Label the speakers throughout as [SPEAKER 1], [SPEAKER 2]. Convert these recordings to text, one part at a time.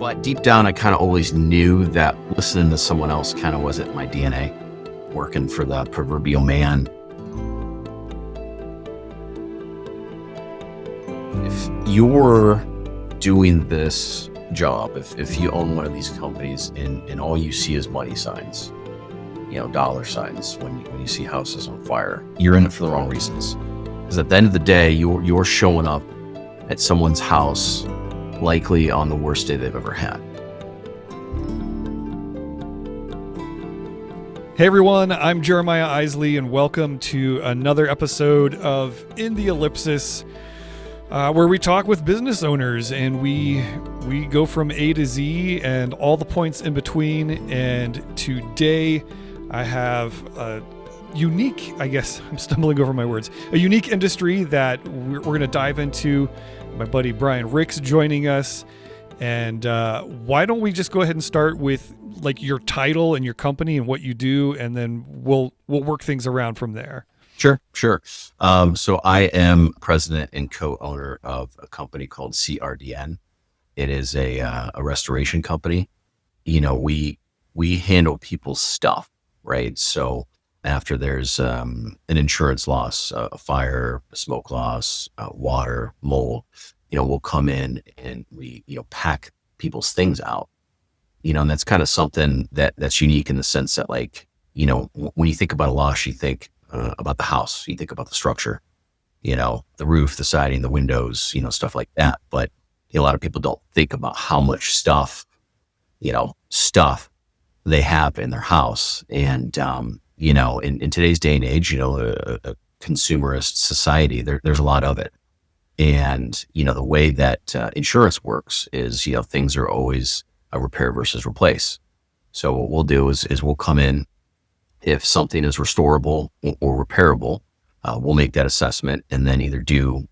[SPEAKER 1] But deep down, I kind of always knew that listening to someone else kind of wasn't my DNA. Working for the proverbial man. If you're doing this job, if you own one of these companies and all you see is money signs, dollar signs when you see houses on fire, you're in it for the wrong reasons. Because at the end of the day, you're showing up at someone's house likely on the worst day they've ever had.
[SPEAKER 2] Hey everyone, I'm Jeremiah Isley, and welcome to another episode of In the Ellipsis, where we talk with business owners and we go from A to Z and all the points in between. And today I have a unique, I guess I'm stumbling over my words, a unique industry that we're going to dive into. My buddy Brian Rick's joining us. And why don't we just go ahead and start with like your title and your company and what you do, and then we'll work things around from there.
[SPEAKER 1] Sure. So I am president and co-owner of a company called CRDN. It is a restoration company. We handle people's stuff, right? So after there's an insurance loss, a fire, a smoke loss, water, mold, we'll come in and we, pack people's things out, and that's kind of something that's unique in the sense that, like, when you think about a loss, you think about the house, you think about the structure, the roof, the siding, the windows, stuff like that. But a lot of people don't think about how much stuff they have in their house. And, in today's day and age, a consumerist society, there's a lot of it. And, the way that insurance works is, things are always a repair versus replace. So what we'll do is we'll come in. If something is restorable or repairable, we'll make that assessment and then either do,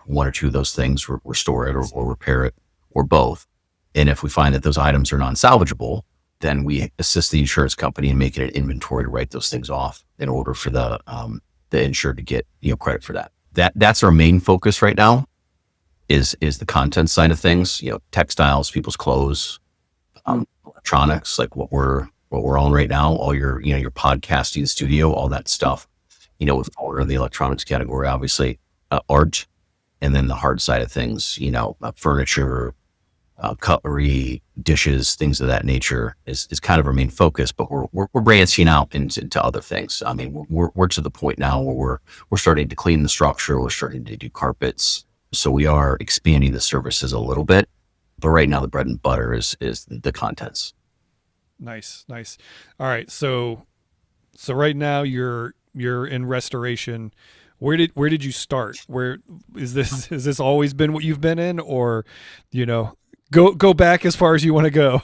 [SPEAKER 1] one or two of those things, restore it or repair it, or both. And if we find that those items are non-salvageable, then we assist the insurance company in making an inventory to write those things off in order for the insured to get, credit for that. That's our main focus right now is the content side of things, textiles, people's clothes, electronics, like what we're on right now, all your podcasting studio, all that stuff, we're in the electronics category, obviously, art, and then the hard side of things, furniture, cutlery, dishes, things of that nature is kind of our main focus, but we're branching out into other things. I mean, we're to the point now where we're starting to clean the structure. We're starting to do carpets. So we are expanding the services a little bit, but right now the bread and butter is the contents.
[SPEAKER 2] Nice. All right. So right now you're in restoration. Where did you start? Where is this? Has this always been what you've been in, or, go back as far as you want to go?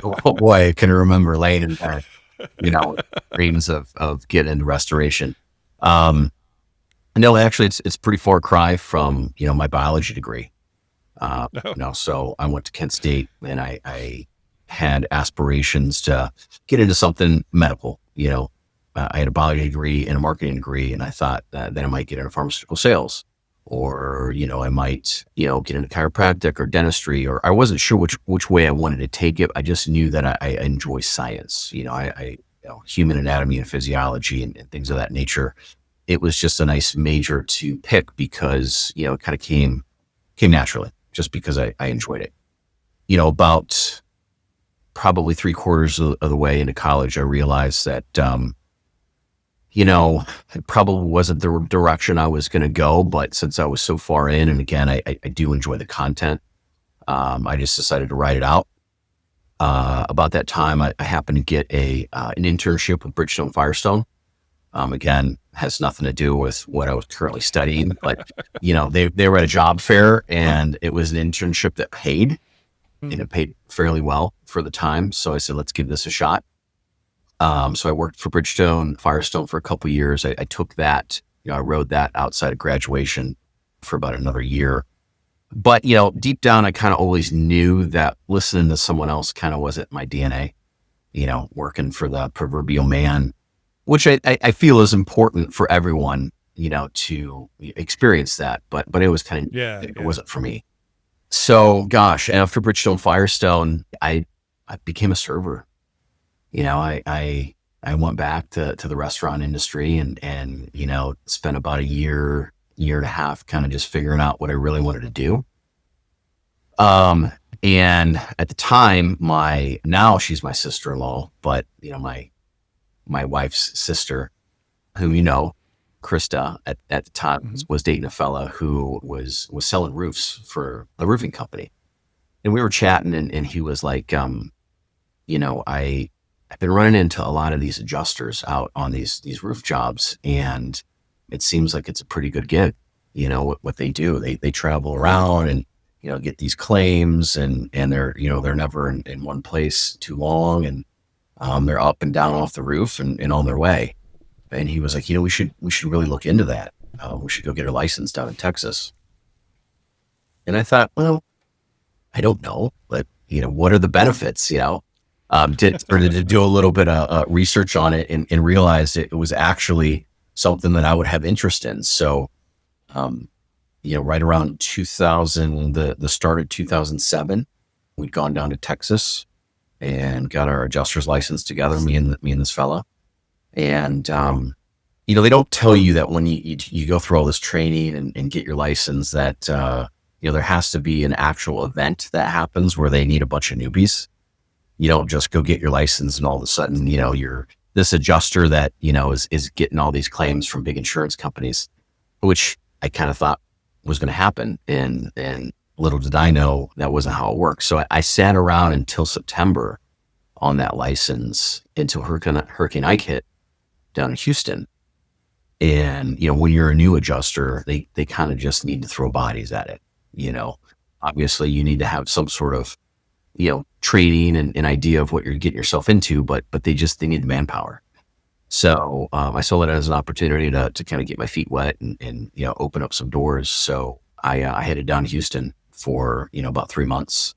[SPEAKER 1] Oh boy, I can remember laying in bed, dreams of getting into restoration. No, actually it's pretty far cry from, my biology degree. So I went to Kent State and I had aspirations to get into something medical. I had a biology degree and a marketing degree, and I thought that I might get into pharmaceutical sales, or, I might, get into chiropractic or dentistry, or I wasn't sure which way I wanted to take it. I just knew that I enjoy science, I human anatomy and physiology and things of that nature. It was just a nice major to pick because, it kind of came naturally just because I enjoyed it. About probably 3/4 of the way into college, I realized that, it probably wasn't the direction I was going to go, but since I was so far in, and again, I do enjoy the content, I just decided to write it out. About that time, I happened to get an internship with Bridgestone Firestone. Again, has nothing to do with what I was currently studying, but, they were at a job fair and it was an internship that paid, and it paid fairly well for the time. So I said, let's give this a shot. So I worked for Bridgestone Firestone for a couple of years. I took that, I rode that outside of graduation for about another year. But, deep down, I kind of always knew that listening to someone else kind of wasn't my DNA, working for the proverbial man, which I feel is important for everyone, to experience that. But it was kind of, it wasn't for me. So gosh, after Bridgestone Firestone, I became a server. I went back to the restaurant industry and, spent about a year and a half kind of just figuring out what I really wanted to do. Um, and at the time, now she's my sister-in-law, but my wife's sister, whom Krista, at the time
[SPEAKER 2] Mhm.
[SPEAKER 1] was dating a fella who was selling roofs for a roofing company. And we were chatting and he was like, I've been running into a lot of these adjusters out on these roof jobs, and it seems like it's a pretty good gig. What they do. They travel around and, get these claims, and they're never in one place too long, and they're up and down off the roof and on their way. And he was like, we should really look into that. We should go get our license down in Texas. And I thought, well, I don't know, but what are the benefits? Started to do a little bit of research on it and realized it was actually something that I would have interest in. So, right around 2000, the start of 2007, we'd gone down to Texas and got our adjuster's license together, me and this fella. And, they don't tell you that when you go through all this training and get your license that, there has to be an actual event that happens where they need a bunch of newbies. You don't just go get your license and all of a sudden, you're this adjuster that, is getting all these claims from big insurance companies, which I kind of thought was going to happen. And little did I know that wasn't how it works. So I sat around until September on that license until Hurricane Ike hit down in Houston. And, when you're a new adjuster, they kind of just need to throw bodies at it. Obviously you need to have some sort of, training and an idea of what you're getting yourself into, but they need the manpower. So, I saw it as an opportunity to kind of get my feet wet and open up some doors. So I headed down to Houston for, about 3 months.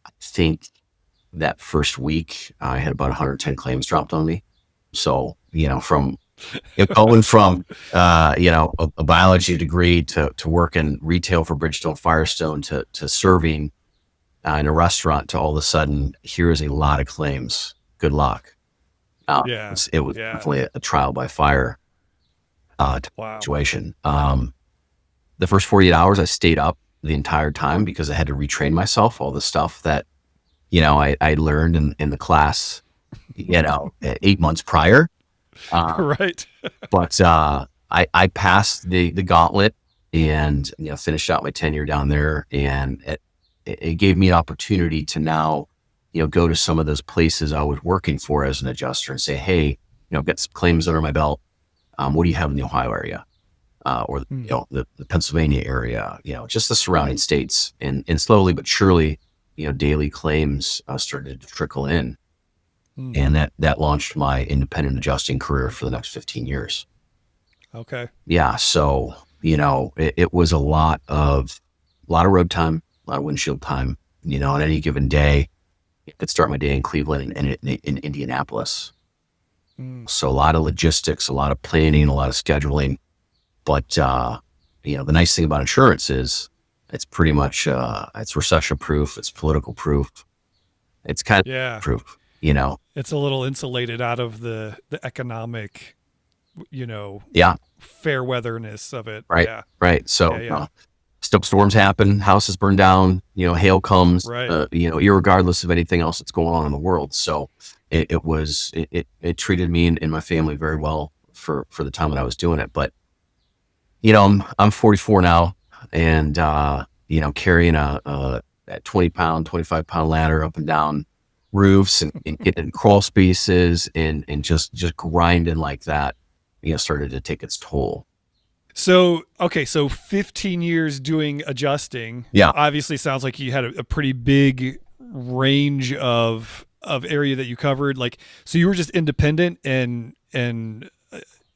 [SPEAKER 1] I think that first week I had about 110 claims dropped on me. So, from going from, a biology degree to work in retail for Bridgestone Firestone to serving in a restaurant to all of a sudden, here is a lot of claims. Good luck.
[SPEAKER 2] Yeah.
[SPEAKER 1] It was
[SPEAKER 2] Yeah.
[SPEAKER 1] definitely a trial by fire
[SPEAKER 2] Wow.
[SPEAKER 1] situation. The first 48 hours, I stayed up the entire time because I had to retrain myself, all the stuff that, I learned in the class, 8 months prior.
[SPEAKER 2] Right.
[SPEAKER 1] But I passed the gauntlet and finished out my tenure down there, and it gave me an opportunity to now go to some of those places I was working for as an adjuster and say, hey, I've got some claims under my belt. What do you have in the Ohio area, or
[SPEAKER 2] Mm.
[SPEAKER 1] the Pennsylvania area? Just the surrounding states, and slowly but surely, daily claims started to trickle in.
[SPEAKER 2] Mm.
[SPEAKER 1] And that launched my independent adjusting career for the next 15 years.
[SPEAKER 2] Okay.
[SPEAKER 1] Yeah. So, it was a lot of road time, a lot of windshield time, on any given day. I could start my day in Cleveland and in Indianapolis.
[SPEAKER 2] Mm.
[SPEAKER 1] So a lot of logistics, a lot of planning, a lot of scheduling. But, the nice thing about insurance is it's pretty much, it's recession proof. It's political proof. It's kind
[SPEAKER 2] Yeah.
[SPEAKER 1] of proof,
[SPEAKER 2] It's a little insulated out of the economic,
[SPEAKER 1] Yeah.
[SPEAKER 2] fair weatherness of it.
[SPEAKER 1] Right.
[SPEAKER 2] Yeah.
[SPEAKER 1] Right. So,
[SPEAKER 2] Yeah.
[SPEAKER 1] storms happen, houses burn down, hail comes,
[SPEAKER 2] Right.
[SPEAKER 1] irregardless of anything else that's going on in the world. So it treated me and my family very well for the time that I was doing it. But, I'm 44 now, and, carrying a 20-pound, 25-pound ladder up and down roofs and getting crawl spaces and just grinding like that, started to take its toll.
[SPEAKER 2] So, okay, so 15 years doing adjusting.
[SPEAKER 1] Yeah.
[SPEAKER 2] Obviously sounds like you had a pretty big range of area that you covered. Like, so you were just independent and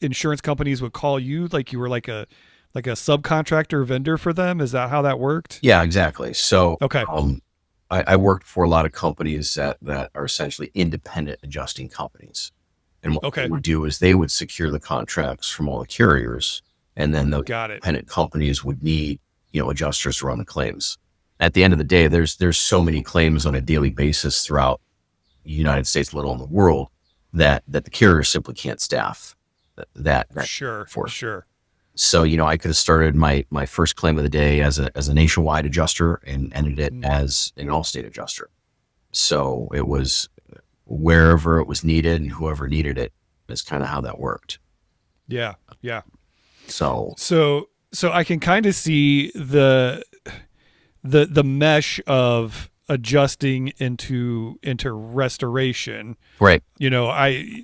[SPEAKER 2] insurance companies would call you like you were like a subcontractor vendor for them. Is that how that worked?
[SPEAKER 1] Yeah, exactly. So,
[SPEAKER 2] Okay.
[SPEAKER 1] I worked for a lot of companies that are essentially independent adjusting companies. And what
[SPEAKER 2] Okay.
[SPEAKER 1] they would do is they would secure the contracts from all the carriers, and then the
[SPEAKER 2] Got it.
[SPEAKER 1] independent companies would need, adjusters to run the claims. at the end of the day, there's so many claims on a daily basis throughout the United States, let alone the world, that the carrier simply can't staff that
[SPEAKER 2] Sure,
[SPEAKER 1] for.
[SPEAKER 2] sure.
[SPEAKER 1] So, I could have started my first claim of the day as a nationwide adjuster and ended it
[SPEAKER 2] Mm.
[SPEAKER 1] as an all-state adjuster. So it was wherever it was needed and whoever needed it is kind of how that worked.
[SPEAKER 2] Yeah, yeah.
[SPEAKER 1] So
[SPEAKER 2] So I can kind of see the mesh of adjusting into restoration.
[SPEAKER 1] right.
[SPEAKER 2] My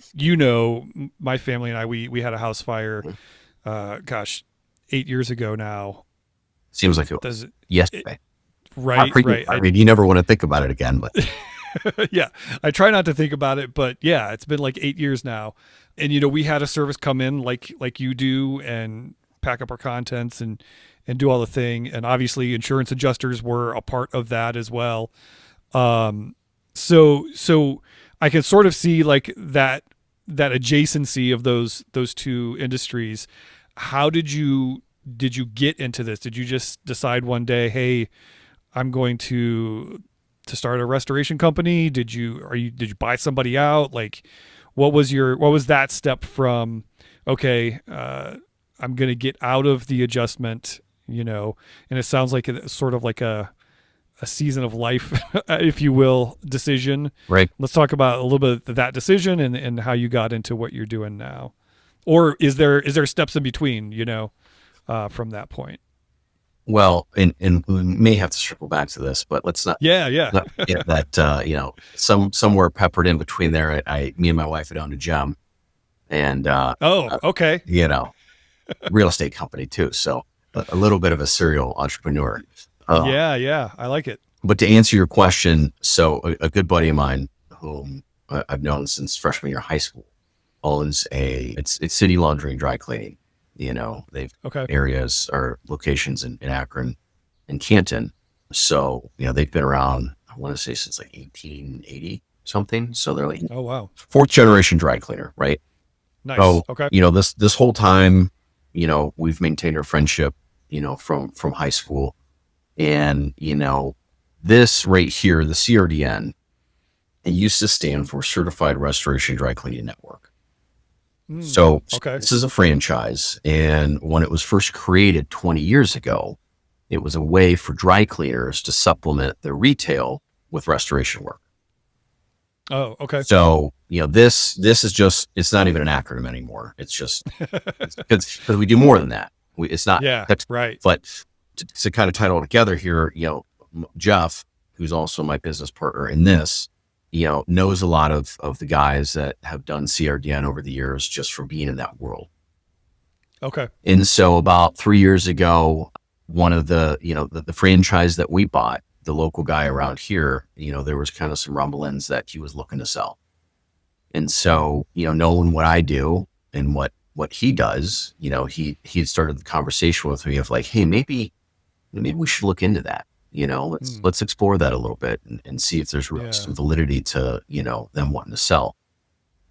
[SPEAKER 2] family and I, we had a house fire, gosh, 8 years ago now.
[SPEAKER 1] Seems like it
[SPEAKER 2] Does
[SPEAKER 1] was
[SPEAKER 2] it,
[SPEAKER 1] yesterday.
[SPEAKER 2] right, right.
[SPEAKER 1] I mean, you never want to think about it again, but
[SPEAKER 2] Yeah, I try not to think about it, but yeah, it's been like 8 years now. And we had a service come in like you do and pack up our contents and do all the thing. And obviously insurance adjusters were a part of that as well. So I can sort of see like that adjacency of those two industries. How did you get into this? Did you just decide one day, hey, I'm going to start a restoration company? Did you buy somebody out? Like, what was that step from, okay, I'm going to get out of the adjustment, and it sounds like it's sort of like a season of life, if you will, decision.
[SPEAKER 1] right.
[SPEAKER 2] Let's talk about a little bit of that decision and how you got into what you're doing now. Or is there steps in between, from that point?
[SPEAKER 1] Well, and we may have to circle back to this, but let's
[SPEAKER 2] Yeah.
[SPEAKER 1] not forget that, somewhere peppered in between there, me and my wife had owned a gem and,
[SPEAKER 2] Oh, okay.
[SPEAKER 1] real estate company too. So a little bit of a serial entrepreneur.
[SPEAKER 2] Yeah. I like it.
[SPEAKER 1] But to answer your question, so a good buddy of mine whom I've known since freshman year of high school owns it's City Laundry and Dry Cleaning. They've
[SPEAKER 2] Okay.
[SPEAKER 1] areas or locations in Akron and Canton. So, they've been around, I want to say since like 1880 something. So they're like
[SPEAKER 2] Oh, wow.
[SPEAKER 1] fourth generation dry cleaner, right?
[SPEAKER 2] Nice.
[SPEAKER 1] So,
[SPEAKER 2] Okay.
[SPEAKER 1] this whole time, we've maintained our friendship, from high school. And, this right here, the CRDN, it used to stand for Certified Restoration Dry Cleaning Network. So
[SPEAKER 2] Okay.
[SPEAKER 1] this is a franchise. And when it was first created 20 years ago, it was a way for dry cleaners to supplement their retail with restoration work.
[SPEAKER 2] Oh, okay.
[SPEAKER 1] So, this is just, it's not even an acronym anymore. It's just, because we do more than that. It's not,
[SPEAKER 2] Yeah. Right.
[SPEAKER 1] but to kind of tie it all together here, Jeff, who's also my business partner in this, knows a lot of the guys that have done CRDN over the years just from being in that world.
[SPEAKER 2] Okay.
[SPEAKER 1] And so about 3 years ago, one of the franchise that we bought, the local guy around here, there was kind of some rumblings that he was looking to sell. And so, knowing what I do and what he does, he had started the conversation with me of like, hey, maybe we should look into that. Let's explore that a little bit and see if there's really some validity to, them wanting to sell.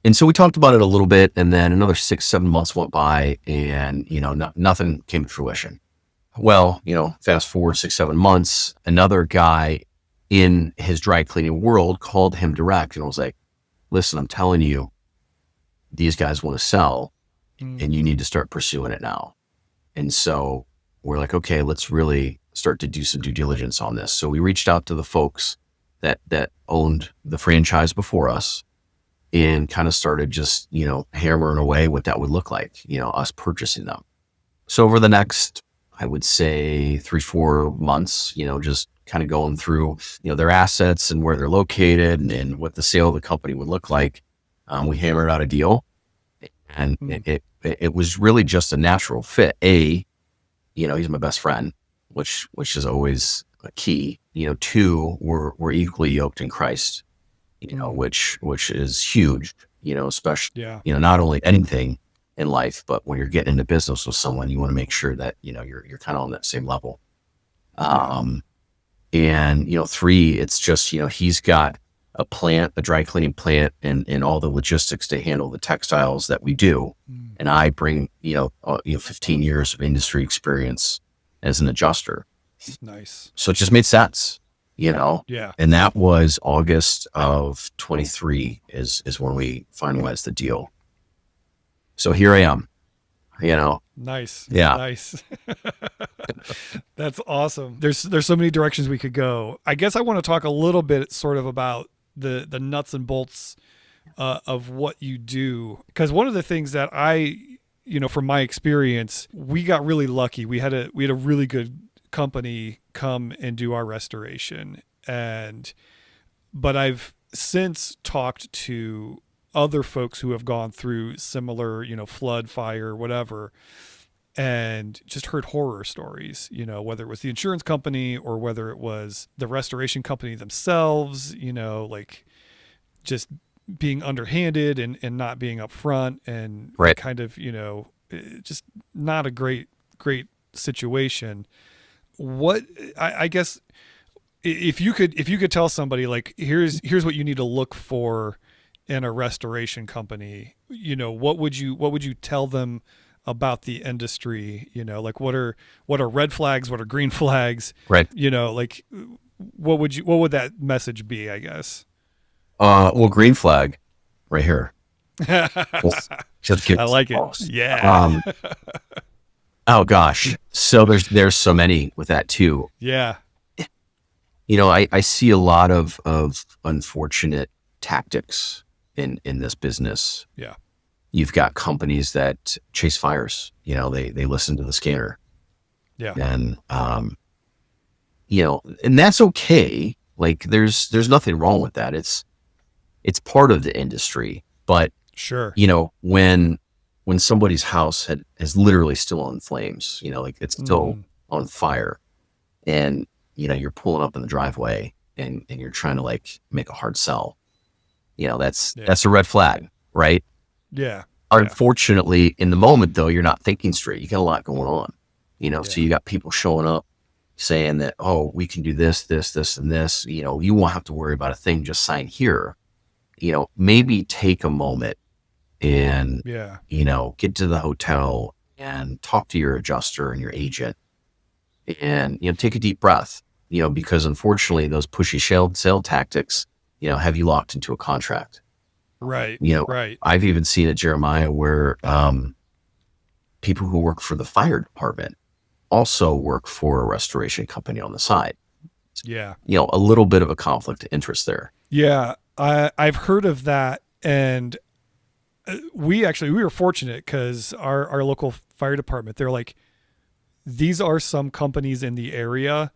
[SPEAKER 1] And so we talked about it a little bit, and then another 6-7 months went by and, nothing came to fruition. Well, fast forward 6-7 months, another guy in his dry cleaning world called him direct and was like, listen, I'm telling you, these guys want to sell and you need to start pursuing it now. And so we're like, okay, let's really start to do some due diligence on this. So we reached out to the folks that owned the franchise before us and kind of started just, hammering away what that would look like, us purchasing them. So over the next, I would say 3-4 months, just kind of going through, their assets and where they're located and what the sale of the company would look like. We hammered out a deal, and it was really just a natural fit. He's my best friend, which is always a key. 2, we're equally yoked in Christ, which is huge, especially, not only anything in life, but when you're getting into business with someone, you want to make sure that, you're kind of on that same level. And 3, it's just, he's got a dry cleaning plant and all the logistics to handle the textiles that we do. And I bring, 15 years of industry experience as an adjuster.
[SPEAKER 2] Nice.
[SPEAKER 1] So it just made sense,
[SPEAKER 2] Yeah.
[SPEAKER 1] and that was August of 23 is when we finalized the deal. So here I am, you know,
[SPEAKER 2] Nice.
[SPEAKER 1] yeah,
[SPEAKER 2] Nice. That's awesome. There's so many directions we could go. I guess I want to talk a little bit sort of about the nuts and bolts of what you do, because one of the things that from my experience, we got really lucky. We had a really good company come and do our restoration, but I've since talked to other folks who have gone through similar, flood, fire, whatever, and just heard horror stories, whether it was the insurance company or whether it was the restoration company themselves, like just being underhanded and not being upfront and
[SPEAKER 1] right.
[SPEAKER 2] kind of, just not a great situation. What I guess if you could tell somebody like here's what you need to look for in a restoration company, what would you tell them about the industry? Like what are red flags, what are green flags?
[SPEAKER 1] Right.
[SPEAKER 2] Like what would that message be, I guess?
[SPEAKER 1] Well, green flag right here. Just give
[SPEAKER 2] I
[SPEAKER 1] us a
[SPEAKER 2] like it.
[SPEAKER 1] pulse.
[SPEAKER 2] Yeah.
[SPEAKER 1] Oh gosh. So there's so many with that too.
[SPEAKER 2] Yeah.
[SPEAKER 1] I see a lot of unfortunate tactics in this business.
[SPEAKER 2] Yeah.
[SPEAKER 1] You've got companies that chase fires. They listen to the scanner,
[SPEAKER 2] Yeah.
[SPEAKER 1] and and that's okay. Like there's nothing wrong with that. It's part of the industry. But
[SPEAKER 2] Sure.
[SPEAKER 1] when somebody's house is literally still on flames, like it's still
[SPEAKER 2] Mhm.
[SPEAKER 1] on fire, and you're pulling up in the driveway and you're trying to like make a hard sell, that's
[SPEAKER 2] Yeah.
[SPEAKER 1] that's a red flag, right?
[SPEAKER 2] Yeah. Yeah.
[SPEAKER 1] Unfortunately, in the moment though, you're not thinking straight. You got a lot going on, so
[SPEAKER 2] Yeah.
[SPEAKER 1] you got people showing up saying that, oh, we can do this, this, and this, you won't have to worry about a thing. Just sign here. Maybe take a moment and,
[SPEAKER 2] Yeah.
[SPEAKER 1] get to the hotel and talk to your adjuster and your agent and, take a deep breath, because unfortunately those pushy sale tactics, have you locked into a contract.
[SPEAKER 2] Right. Right.
[SPEAKER 1] I've even seen at Jeremiah where, people who work for the fire department also work for a restoration company on the side.
[SPEAKER 2] Yeah.
[SPEAKER 1] A little bit of a conflict of interest there.
[SPEAKER 2] Yeah. I've heard of that, and we were fortunate because our local fire department, they're like, these are some companies in the area,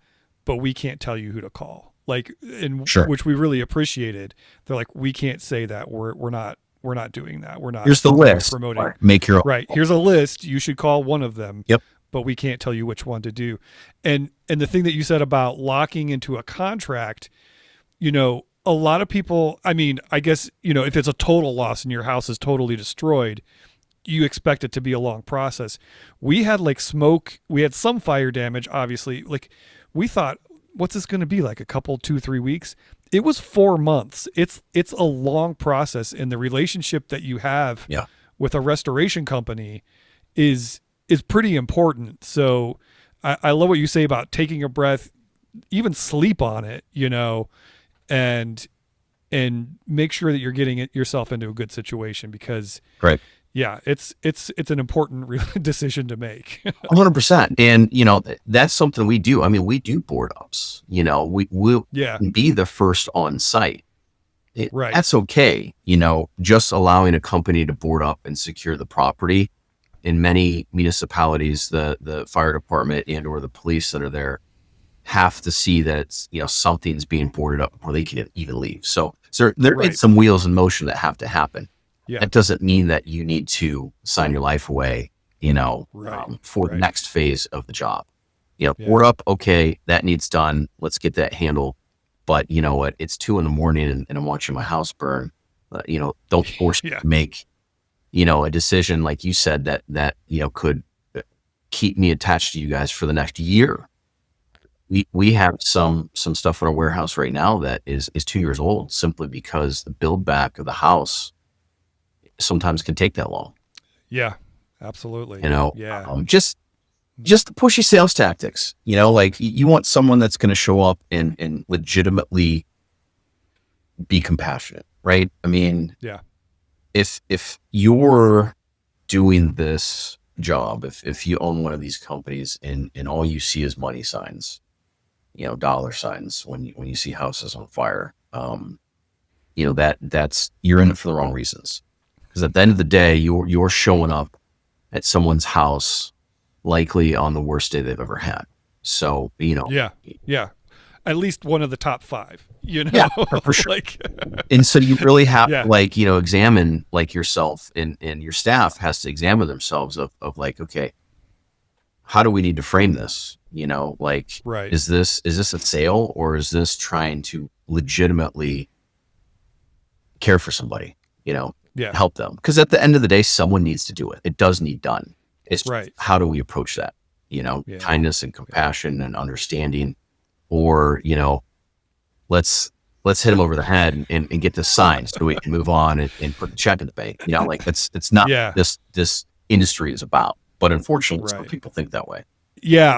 [SPEAKER 2] but we can't tell you who to call. Like, in
[SPEAKER 1] Sure.
[SPEAKER 2] which we really appreciated. They're like, we can't say that. We're not doing that. We're not.
[SPEAKER 1] Here's the list.
[SPEAKER 2] Promoting.
[SPEAKER 1] Make your own.
[SPEAKER 2] Right. Here's a list. You should call one of them.
[SPEAKER 1] Yep.
[SPEAKER 2] But we can't tell you which one to do. And the thing that you said about locking into a contract, a lot of people, I mean, I guess, if it's a total loss and your house is totally destroyed, you expect it to be a long process. We had like smoke, we had some fire damage, obviously. Like we thought, what's this going to be like, a couple, 2-3 weeks? It was 4 months. It's a long process, and the relationship that you have
[SPEAKER 1] Yeah.
[SPEAKER 2] with a restoration company is pretty important. So I love what you say about taking a breath, even sleep on it, and make sure that you're getting yourself into a good situation, because
[SPEAKER 1] Right.
[SPEAKER 2] yeah, it's an important decision to make.
[SPEAKER 1] 100%. And, that's something we do. I mean, we do board ups, we'll
[SPEAKER 2] Yeah.
[SPEAKER 1] be the first on site.
[SPEAKER 2] Right.
[SPEAKER 1] That's okay. Just allowing a company to board up and secure the property. In many municipalities, the fire department and or the police that are there have to see that it's, something's being boarded up before they can even leave. So there
[SPEAKER 2] Right.
[SPEAKER 1] is some wheels in motion that have to happen.
[SPEAKER 2] Yeah.
[SPEAKER 1] That doesn't mean that you need to sign your life away,
[SPEAKER 2] Right.
[SPEAKER 1] for the
[SPEAKER 2] Right.
[SPEAKER 1] next phase of the job.
[SPEAKER 2] Yeah.
[SPEAKER 1] Board up, okay, that needs done. Let's get that handled. But you know what? It's 2 a.m. and I'm watching my house burn. Don't force me
[SPEAKER 2] Yeah.
[SPEAKER 1] to make, a decision like you said that could keep me attached to you guys for the next year. We have some stuff in our warehouse right now that is 2 years old, simply because the build back of the house sometimes can take that long.
[SPEAKER 2] Yeah. Absolutely.
[SPEAKER 1] Yeah. just the pushy sales tactics, like you want someone that's going to show up and legitimately be compassionate, right? I mean,
[SPEAKER 2] Yeah.
[SPEAKER 1] if you're doing this job, if you own one of these companies and all you see is money signs, dollar signs when you see houses on fire, that's you're in it for the wrong reasons. Because at the end of the day, you're showing up at someone's house likely on the worst day they've ever had. So,
[SPEAKER 2] Yeah. Yeah. At least one of the top 5,
[SPEAKER 1] yeah, for sure.
[SPEAKER 2] like,
[SPEAKER 1] And so you really have
[SPEAKER 2] yeah.
[SPEAKER 1] to examine yourself, and your staff has to examine themselves of okay, how do we need to frame this?
[SPEAKER 2] Right.
[SPEAKER 1] Is this a sale, or is this trying to legitimately care for somebody,
[SPEAKER 2] Yeah.
[SPEAKER 1] help them? Because at the end of the day, someone needs to do it. It does need done. It's just,
[SPEAKER 2] Right.
[SPEAKER 1] how do we approach that?
[SPEAKER 2] Yeah.
[SPEAKER 1] Kindness and compassion and understanding, or, let's hit them over the head and get this signed so we can move on and put the check in the bank. It's not
[SPEAKER 2] Yeah.
[SPEAKER 1] this industry is about, but unfortunately, some
[SPEAKER 2] Right.
[SPEAKER 1] people think that way.
[SPEAKER 2] Yeah.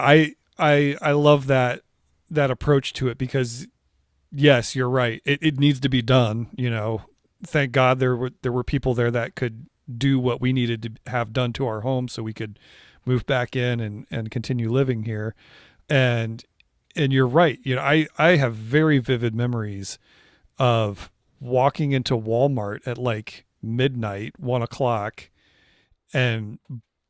[SPEAKER 2] I love that approach to it, because yes, you're right. It needs to be done. Thank God there were people there that could do what we needed to have done to our home so we could move back in and continue living here. And you're right. I have very vivid memories of walking into Walmart at like midnight, 1 o'clock, and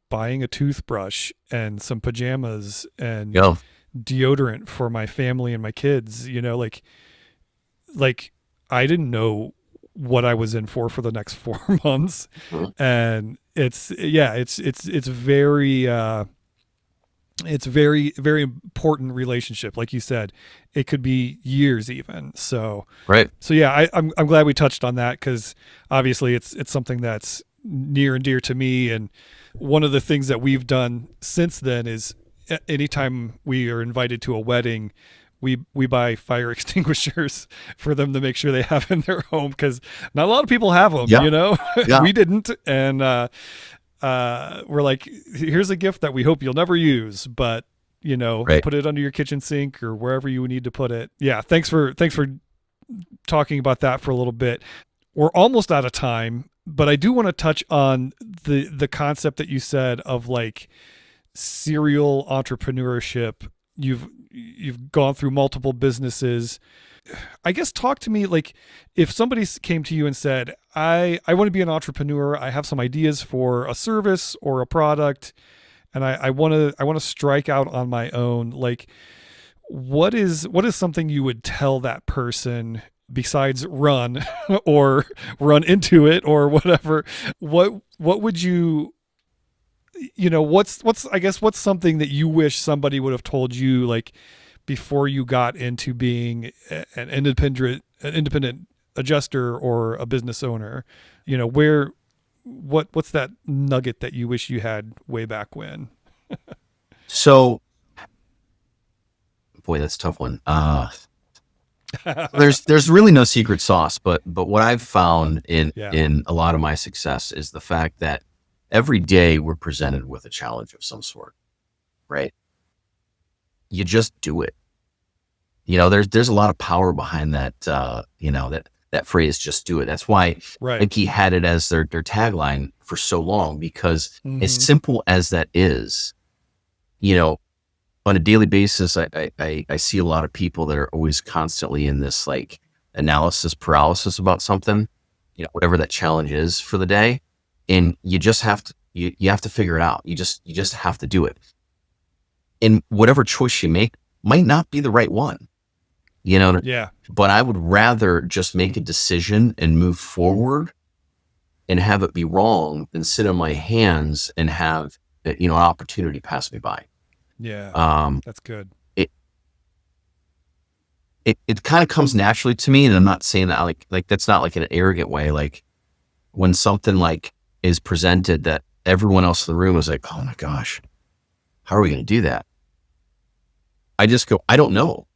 [SPEAKER 2] buying a toothbrush and some pajamas and
[SPEAKER 1] Yeah.
[SPEAKER 2] deodorant for my family and my kids. Like I didn't know what I was in for the next 4 months.
[SPEAKER 1] Mhm.
[SPEAKER 2] And it's very, it's very, very important relationship. Like you said, it could be years even. So
[SPEAKER 1] Right.
[SPEAKER 2] yeah, I'm glad we touched on that, because obviously it's something that's near and dear to me. And one of the things that we've done since then is anytime we are invited to a wedding, we buy fire extinguishers for them to make sure they have in their home, because not a lot of people have them.
[SPEAKER 1] Yeah. Yeah.
[SPEAKER 2] We didn't, and we're like, here's a gift that we hope you'll never use, but
[SPEAKER 1] Right.
[SPEAKER 2] put it under your kitchen sink or wherever you need to put it. Yeah, thanks for talking about that for a little bit. We're almost out of time, but I do want to touch on the concept that you said of like serial entrepreneurship. You've gone through multiple businesses. I guess talk to me, like, if somebody came to you and said, I want to be an entrepreneur. I have some ideas for a service or a product, and I want to strike out on my own. Like, what is something you would tell that person besides run or run into it or whatever? What would you, what's I guess what's something that you wish somebody would have told you, like, before you got into being an independent adjuster or a business owner? What's that nugget that you wish you had way back when?
[SPEAKER 1] So, boy, that's a tough one. There's really no secret sauce, but what I've found in a lot of my success is the fact that every day we're presented with a challenge of some sort, right? You just do it. There's a lot of power behind that. That phrase, just do it. That's why Nike had it as their tagline for so long, because as simple as that is, on a daily basis, I see a lot of people that are always constantly in this like analysis paralysis about something, whatever that challenge is for the day. And you just have to, you have to figure it out. You just have to do it. And whatever choice you make might not be the right one,
[SPEAKER 2] Yeah.
[SPEAKER 1] but I would rather just make a decision and move forward and have it be wrong than sit on my hands and have, an opportunity pass me by.
[SPEAKER 2] Yeah. That's good.
[SPEAKER 1] It kind of comes naturally to me. And I'm not saying that like, that's not like in an arrogant way. Like when something like is presented that everyone else in the room is like, oh my gosh, how are we going to do that? I just go, I don't know,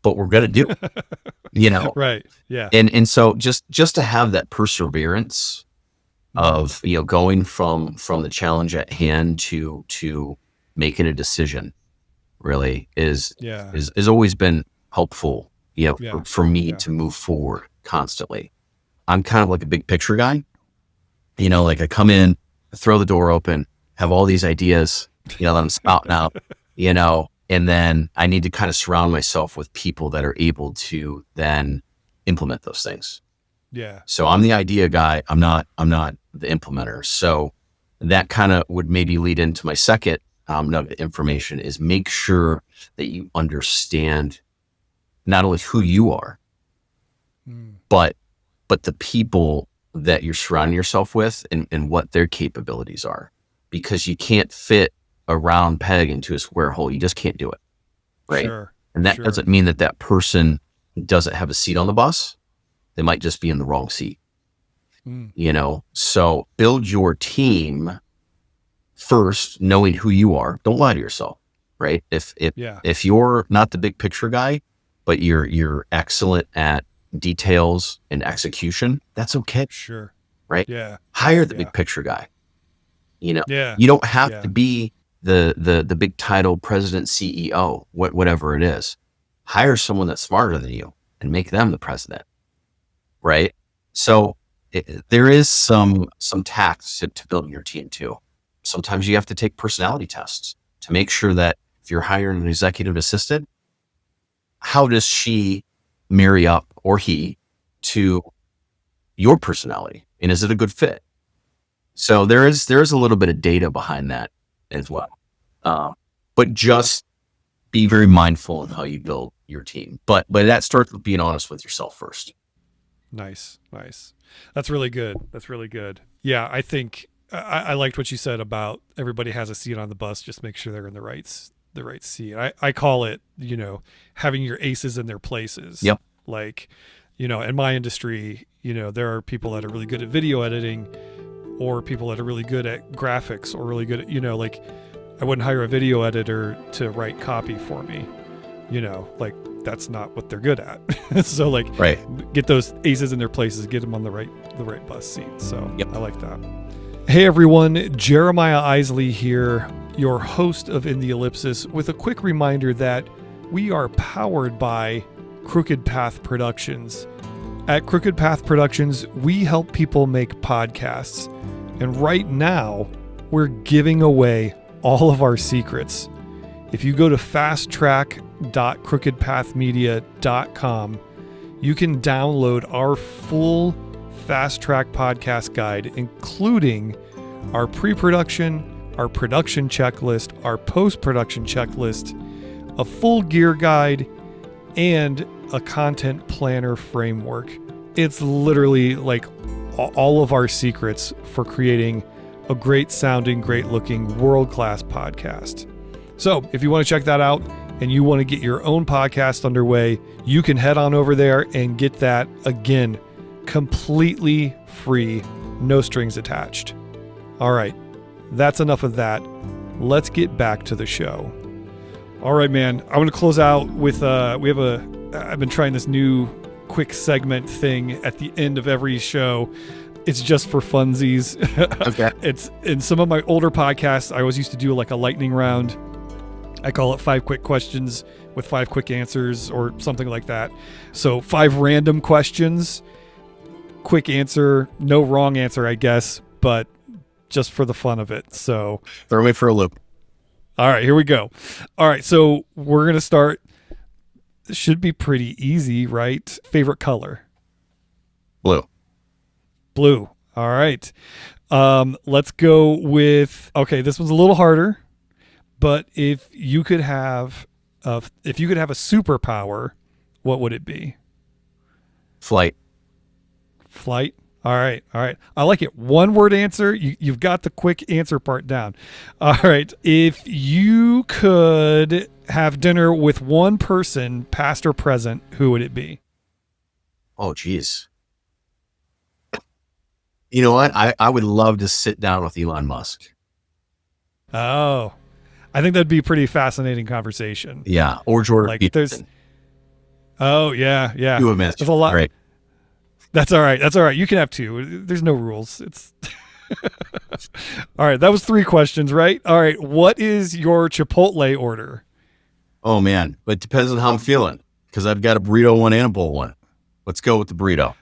[SPEAKER 1] but we're going to do it,
[SPEAKER 2] Right. Yeah.
[SPEAKER 1] And so just to have that perseverance of, going from the challenge at hand to making a decision really is
[SPEAKER 2] Yeah.
[SPEAKER 1] is always been helpful,
[SPEAKER 2] Yeah.
[SPEAKER 1] for me
[SPEAKER 2] Yeah.
[SPEAKER 1] to move forward constantly. I'm kind of like a big picture guy, like I come in, throw the door open, have all these ideas, that I'm spouting out, and then I need to kind of surround myself with people that are able to then implement those things.
[SPEAKER 2] Yeah.
[SPEAKER 1] So I'm the idea guy. I'm not the implementer. So that kind of would maybe lead into my second nugget of information is make sure that you understand not only who you are, but the people that you're surrounding yourself with and what their capabilities are, because you can't fit a round peg into a square hole. You just can't do it. Right.
[SPEAKER 2] Sure.
[SPEAKER 1] And that doesn't mean that person doesn't have a seat on the bus. They might just be in the wrong seat, so build your team first, knowing who you are. Don't lie to yourself, right? If you're not the big picture guy, but you're excellent at details and execution, that's okay.
[SPEAKER 2] Sure.
[SPEAKER 1] Right.
[SPEAKER 2] Yeah.
[SPEAKER 1] Hire the big picture guy.
[SPEAKER 2] Yeah.
[SPEAKER 1] You don't have to be the big title president, CEO, whatever it is. Hire someone that's smarter than you and make them the president. Right. So there is some tax to building your team too. Sometimes you have to take personality tests to make sure that if you're hiring an executive assistant, how does she marry up, or he, to your personality? And is it a good fit? So there is a little bit of data behind that as well. But just be very mindful in how you build your team. But that starts with being honest with yourself first.
[SPEAKER 2] Nice. That's really good. Yeah, I think I liked what you said about everybody has a seat on the bus. Just make sure they're in the right seat. I call it, having your aces in their places.
[SPEAKER 1] Yep.
[SPEAKER 2] Like, in my industry, there are people that are really good at video editing, or people that are really good at graphics, or really good at, like I wouldn't hire a video editor to write copy for me. Like that's not what they're good at. So like, get those aces in their places, get them on the right bus seat. So I like that. Hey everyone, Jeremiah Isley here, your host of In the Ellipsis, with a quick reminder that we are powered by Crooked Path Productions. At Crooked Path Productions, we help people make podcasts. And right now, we're giving away all of our secrets. If you go to fasttrack.crookedpathmedia.com, you can download our full Fast Track podcast guide, including our pre-production, our production checklist, our post-production checklist, a full gear guide, and a content planner framework. It's literally like all of our secrets for creating a great sounding, great looking, world-class podcast. So if you want to check that out and you want to get your own podcast underway, you can head on over there and get that, again, completely free, no strings attached. All right, that's enough of that. Let's get back to the show. All right, man, I want to close out with, I've been trying this new quick segment thing at the end of every show. It's just for funsies.
[SPEAKER 1] Okay.
[SPEAKER 2] It's in some of my older podcasts, I always used to do like a lightning round. I call it 5 quick questions with 5 quick answers or something like that. So 5 random questions, quick answer, no wrong answer, I guess, but just for the fun of it. So
[SPEAKER 1] throw me for a loop.
[SPEAKER 2] All right, here we go. All right, so we're going to start. This should be pretty easy, right? Favorite color?
[SPEAKER 1] Blue.
[SPEAKER 2] All right. Let's go with, okay, this one's a little harder, but if you could have a superpower, what would it be?
[SPEAKER 1] Flight.
[SPEAKER 2] All right. I like it. 1-word answer. You've got the quick answer part down. All right. If you could have dinner with one person, past or present, who would it be?
[SPEAKER 1] Oh, geez. You know what? I would love to sit down with Elon Musk.
[SPEAKER 2] Oh, I think that'd be a pretty fascinating conversation.
[SPEAKER 1] Yeah. Or Jordan
[SPEAKER 2] like
[SPEAKER 1] Peterson.
[SPEAKER 2] Oh, yeah.
[SPEAKER 1] You a minute.
[SPEAKER 2] There's a lot.
[SPEAKER 1] Right.
[SPEAKER 2] That's all right. You can have 2. There's no rules. It's All right, that was 3 questions, right? All right, what is your Chipotle order?
[SPEAKER 1] Oh man, but it depends on how I'm feeling because I've got a burrito one and a bowl one. Let's go with the burrito.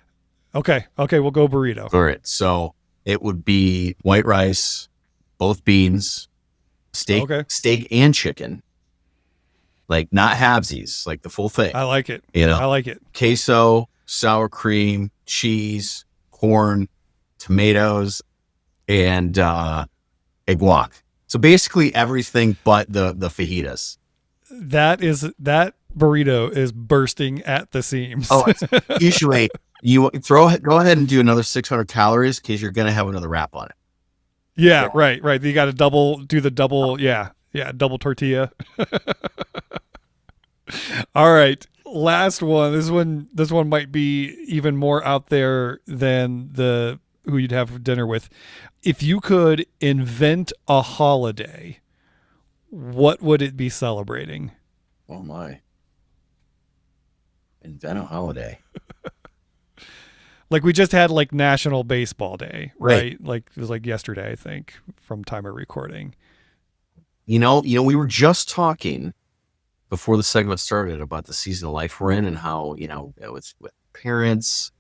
[SPEAKER 2] Okay, we'll go burrito.
[SPEAKER 1] All right, so it would be white rice, both beans, steak,
[SPEAKER 2] Okay.
[SPEAKER 1] steak and chicken, like not halvesies, like the full thing.
[SPEAKER 2] I like it.
[SPEAKER 1] You know,
[SPEAKER 2] I like it.
[SPEAKER 1] queso, sour cream, cheese, corn, tomatoes, and a guac. So basically everything but the fajitas.
[SPEAKER 2] That burrito is bursting at the seams.
[SPEAKER 1] Oh, usually you go ahead and do another 600 calories because you're going to have another wrap on it.
[SPEAKER 2] Yeah, right. You got to double tortilla. All right. Last one. This one might be even more out there than who you'd have dinner with. If you could invent a holiday, what would it be celebrating?
[SPEAKER 1] Oh my. Invent a holiday.
[SPEAKER 2] Like we just had like National Baseball Day,
[SPEAKER 1] Right.
[SPEAKER 2] right? Like it was like yesterday, I think, from time of recording.
[SPEAKER 1] You know, we were just talking before the segment started about the season of life we're in and how, with parents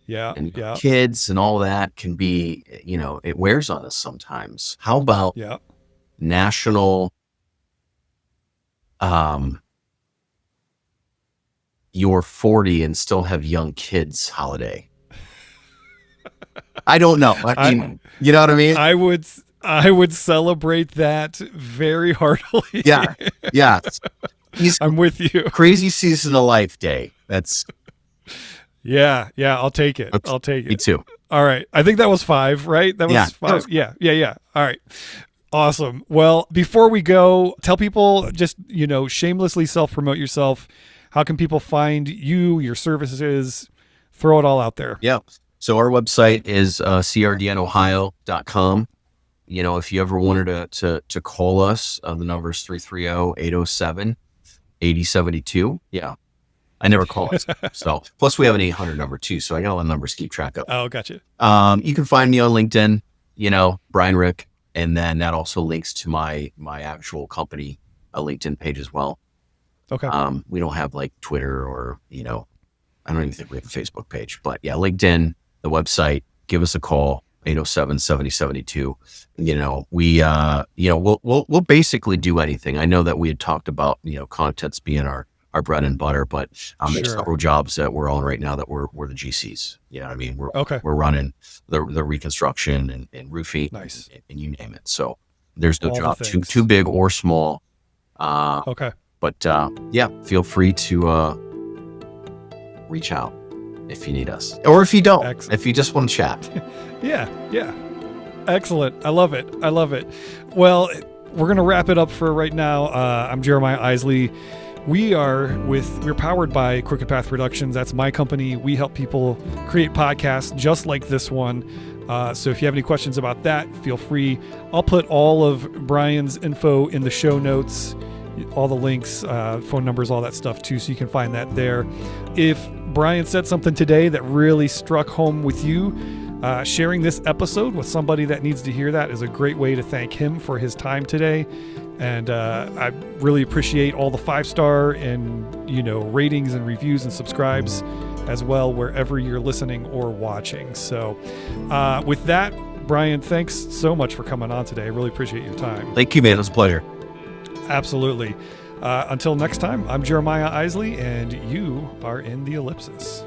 [SPEAKER 1] and kids and all that can be, it wears on us sometimes. How about National you're 40 and still have young kids holiday? I don't know. I mean, you know what I mean?
[SPEAKER 2] I would celebrate that very heartily.
[SPEAKER 1] Yeah.
[SPEAKER 2] I'm with you.
[SPEAKER 1] Crazy season of life day. That's
[SPEAKER 2] Yeah, I'll take it.
[SPEAKER 1] Okay.
[SPEAKER 2] I'll take it.
[SPEAKER 1] Me too.
[SPEAKER 2] All right. I think that was 5, right? That was 5.
[SPEAKER 1] That was
[SPEAKER 2] 5. Yeah. All right. Awesome. Well, before we go, tell people just, shamelessly self-promote yourself. How can people find you, your services? Throw it all out there.
[SPEAKER 1] Yeah. So our website is CRDNOhio.com. If you ever wanted to call us, the number is 330-807-8072. Yeah. I never call it. So plus we have an 800 number too. So I got all the numbers to keep track of.
[SPEAKER 2] Oh, gotcha.
[SPEAKER 1] You can find me on LinkedIn, Brian Rick. And then that also links to my actual company, a LinkedIn page as well.
[SPEAKER 2] Okay.
[SPEAKER 1] We don't have like Twitter or, I don't even think we have a Facebook page, but yeah, LinkedIn, the website, give us a call, 807-7072. We'll basically do anything. I know that we had talked about, contents being our bread and butter, but there's several jobs that we're on right now that we're the GCs. You know what I mean? We're running the reconstruction and roofing,
[SPEAKER 2] nice,
[SPEAKER 1] and you name it. So there's no
[SPEAKER 2] all
[SPEAKER 1] job too big or small.
[SPEAKER 2] Okay.
[SPEAKER 1] But feel free to reach out if you need us, or if you don't, if you just want to chat.
[SPEAKER 2] Yeah. Excellent. I love it. Well, we're going to wrap it up for right now. I'm Jeremiah Isley. We're powered by Crooked Path Productions. That's my company. We help people create podcasts just like this one. So if you have any questions about that, feel free. I'll put all of Brian's info in the show notes, all the links, phone numbers, all that stuff too, so you can find that there. If Brian said something today that really struck home with you, sharing this episode with somebody that needs to hear that is a great way to thank him for his time today. And I really appreciate all the 5-star and ratings and reviews and subscribes as well wherever you're listening or watching. So with that, Brian, thanks so much for coming on today. I really appreciate your time.
[SPEAKER 1] Thank you, man. It was a pleasure.
[SPEAKER 2] Absolutely. Until next time, I'm Jeremiah Isley, and you are in the Ellipsis.